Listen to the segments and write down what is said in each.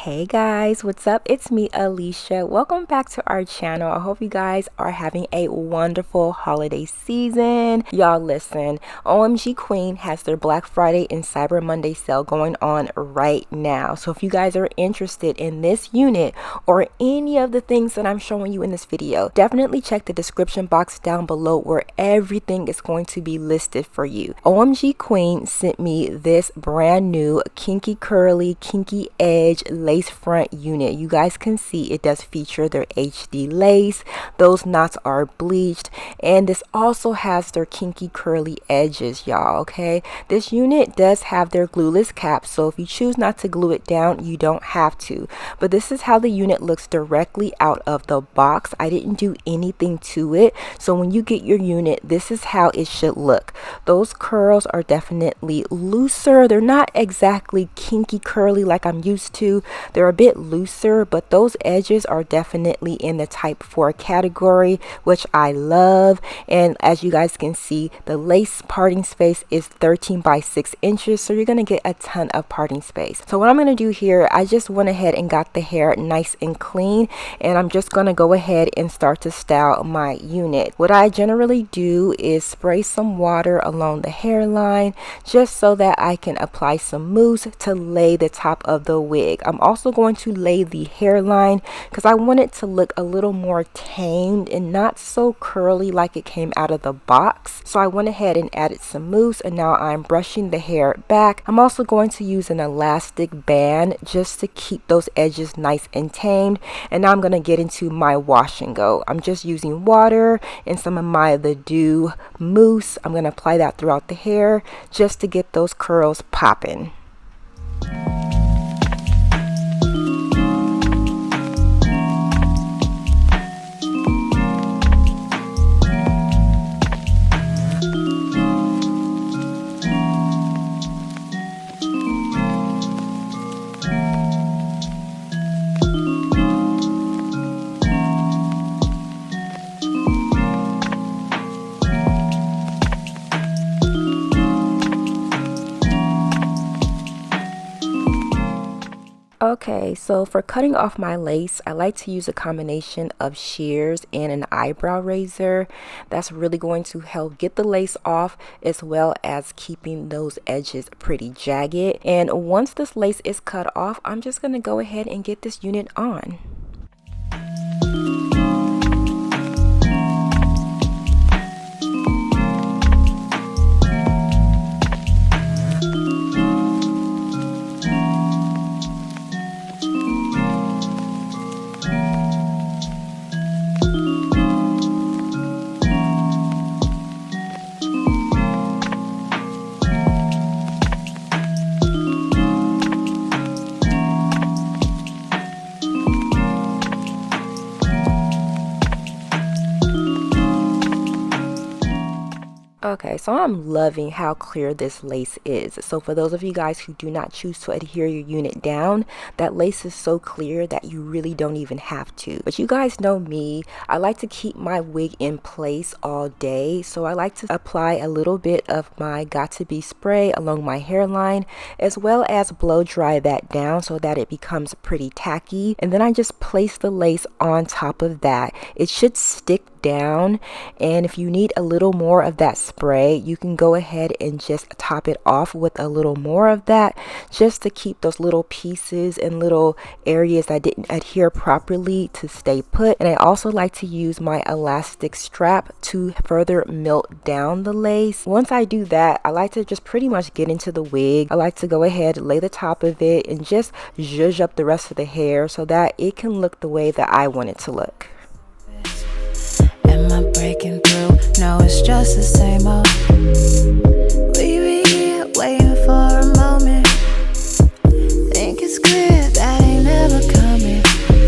Hey guys, what's up? It's me, Alicia. Welcome back to our channel. I hope you guys are having a wonderful holiday season. Y'all listen, OMGQueen has their Black Friday and Cyber Monday sale going on right now. So if you guys are interested in this unit or any of the things that I'm showing you in this video, definitely check the description box down below where everything is going to be listed for you. OMGQueen sent me this brand new kinky curly, kinky edge lace front unit. You guys can see it does feature their HD lace. Those knots are bleached, and this also has their kinky curly edges, y'all. Okay, this unit does have their glueless cap, so if you choose not to glue it down, you don't have to. But this is how the unit looks directly out of the box. I didn't do anything to it, so when you get your unit, this is how it should look. Those curls are definitely looser. They're not exactly kinky curly like I'm used to. They're a bit looser, but those edges are definitely in the type 4 category, which I love. And as you guys can see, the lace parting space is 13 by 6 inches, so you're going to get a ton of parting space. So what I'm going to do here, I just went ahead and got the hair nice and clean, and I'm just going to go ahead and start to style my unit. What I generally do is spray some water along the hairline just so that I can apply some mousse to lay the top of the wig. I'm also going to lay the hairline because I want it to look a little more tamed and not so curly like it came out of the box. So I went ahead and added some mousse, and now I'm brushing the hair back. I'm also going to use an elastic band just to keep those edges nice and tamed. And now I'm going to get into my wash and go. I'm just using water and some of my The Dew mousse. I'm going to apply that throughout the hair just to get those curls popping. Okay, so for cutting off my lace, I like to use a combination of shears and an eyebrow razor. That's really going to help get the lace off as well as keeping those edges pretty jagged. And once this lace is cut off, I'm just going to go ahead and get this unit on. Okay, so I'm loving how clear this lace is. So for those of you guys who do not choose to adhere your unit down, that lace is so clear that you really don't even have to. But you guys know me, I like to keep my wig in place all day. So I like to apply a little bit of my Got To Be spray along my hairline, as well as blow dry that down so that it becomes pretty tacky. And then I just place the lace on top of that. It should stick down, and if you need a little more of that spray, you can go ahead and just top it off with a little more of that, just to keep those little pieces and little areas that didn't adhere properly to stay put. And I also like to use my elastic strap to further melt down the lace. Once I do that, I like to just pretty much get into the wig. I like to go ahead, lay the top of it, and just zhuzh up the rest of the hair so that it can look the way that I want it to look. Am I breaking through? No, it's just the same old. We be here waiting for a moment. Think it's clear that ain't never coming.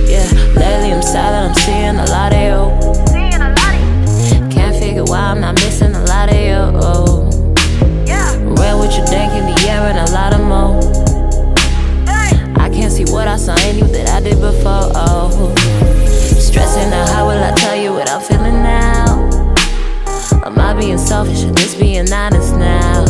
Yeah, lately I'm silent, I'm seeing a lot of you. being selfish or just being honest now?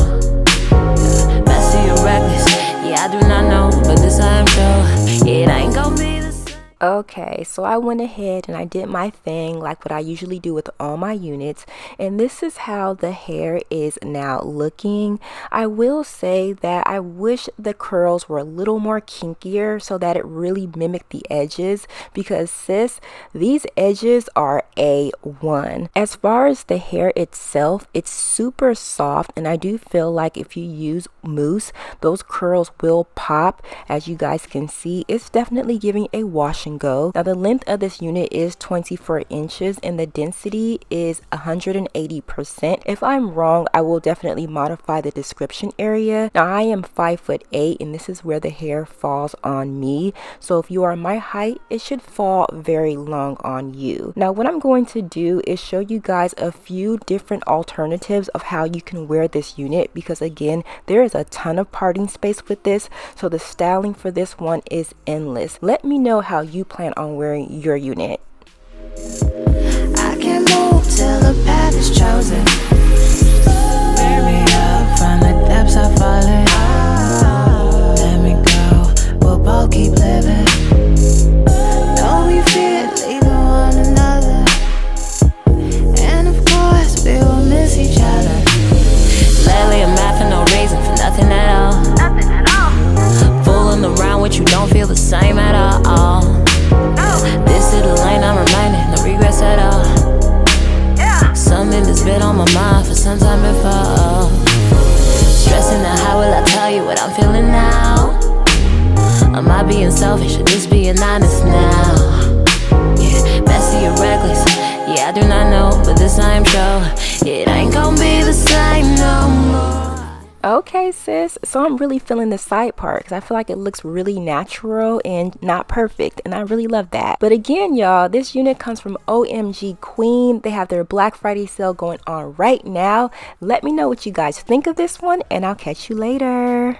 Messy or reckless, yeah, I do not know, but this I am sure, it ain't gon' be the same. Okay, so I went ahead and I did my thing like what I usually do with all my units, and this is how the hair is now looking. I will say that I wish the curls were a little more kinkier so that it really mimicked the edges, because sis, these edges are A1. As far as the hair itself, it's super soft, and I do feel like if you use mousse, those curls will pop. As you guys can see, it's definitely giving a wash and go. Now the length of this unit is 24 inches and the density is 180%. If I'm wrong, I will definitely modify the description area. Now I am 5'8" and this is where the hair falls on me, so if you are my height, it should fall very long on you. Now what I'm going to do is show you guys a few different alternatives of how you can wear this unit, because again, there is a ton of parting space with this, so the styling for this one is endless. Let me know how you plan on wearing your unit. I can't move till the path is chosen. Bear me up from the depths I fall in. Let me go, we'll both keep living. Don't we fear leaving one another, and of course we will miss each other. Lately I'm mad for no reason, for nothing at all. Nothing at all. Fooling around with you don't feel the same at all. This is the lane I'm reminded, no regrets at all. Yeah. Something that's been on my mind for some time before. Stressing out, how will I tell you what I'm feeling now? Am I being selfish or just being honest now? Yeah, messy or reckless, yeah, I do not know, but this I am sure, it ain't gon' be the same no more. Okay sis, so I'm really feeling the side part because I feel like it looks really natural and not perfect, and I really love that. But again y'all, this unit comes from OMGQueen. They have their Black Friday sale going on right now. Let me know what you guys think of this one and I'll catch you later.